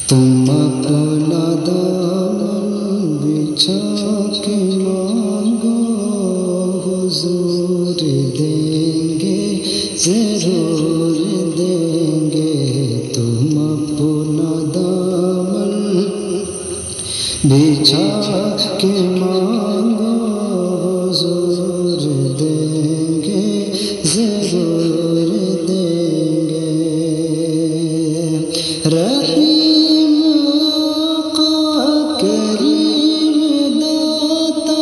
तुम अपना दामन बिछा के मांगो, हुजूर देंगे ज़रूर देंगे। तुम अपना दामन बिछा के मांगो, हुजूर देंगे ज़रूर देंगे। रहीम आका करीम दाता,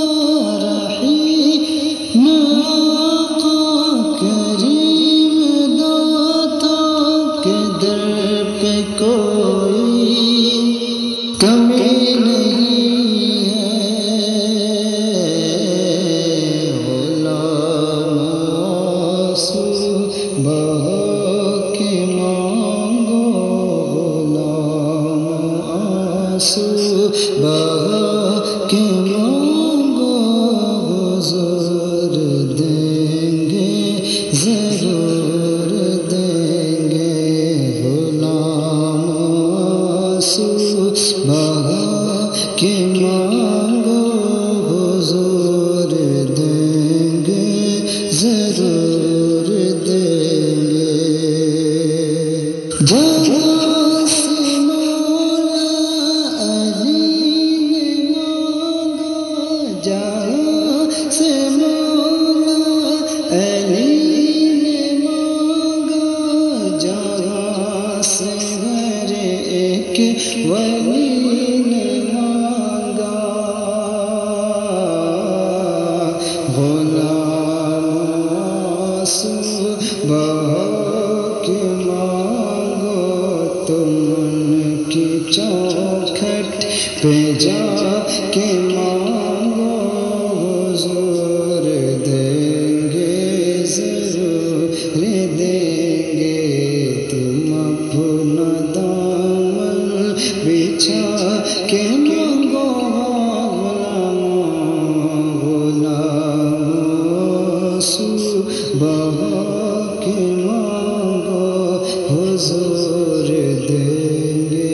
रहीम आका करीम दाता के दर पे कोई कमी नहीं है। गुलाम आंसू बहा के मांगो, गुलाम आंसू बहा के मांगो, हुजूर देंगे ज़रूर देंगे। गुलाम आंसू बहा के मांगो, हुजूर देंगे ज़रूर देंगे। जहाँ से मौला अली ने मांगा, जहाँ से मौला अली ने मांगा, जहाँ से हर एक वली ने मांगा। गुलाम आंसू बहा के मांगो, तुम उनकी चौखट पे जा के मांगो, हुजूर देंगे ज़रूर देंगे। तुम अपना दामन बिछा के मांगो, गुलाम आंसू बहा के मांगो, हुजूर देंगे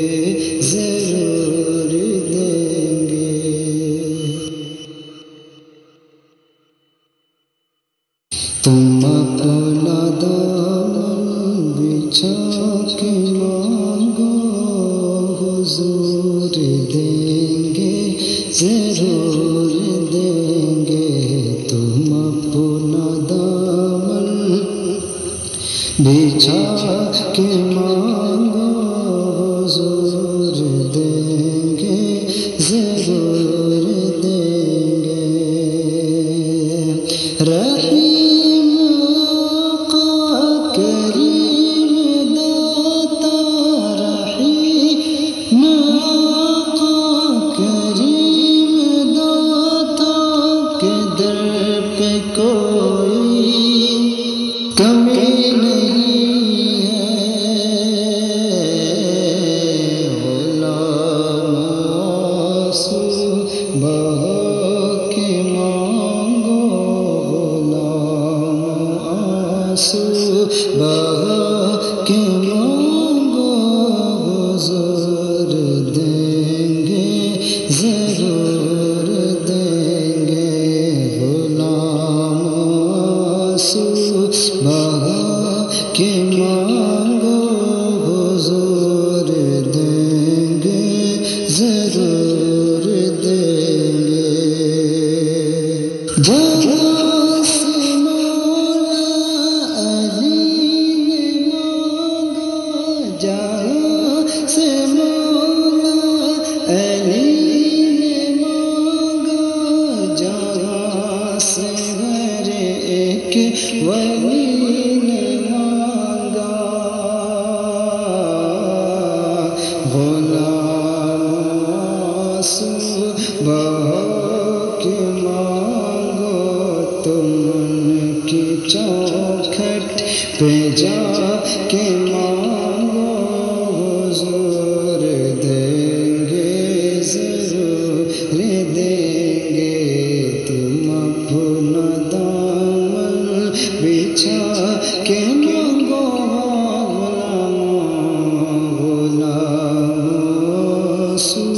ज़रूर देंगे। तुम अपना दामन बिछा के मांगो, हुजूर देंगे মাসু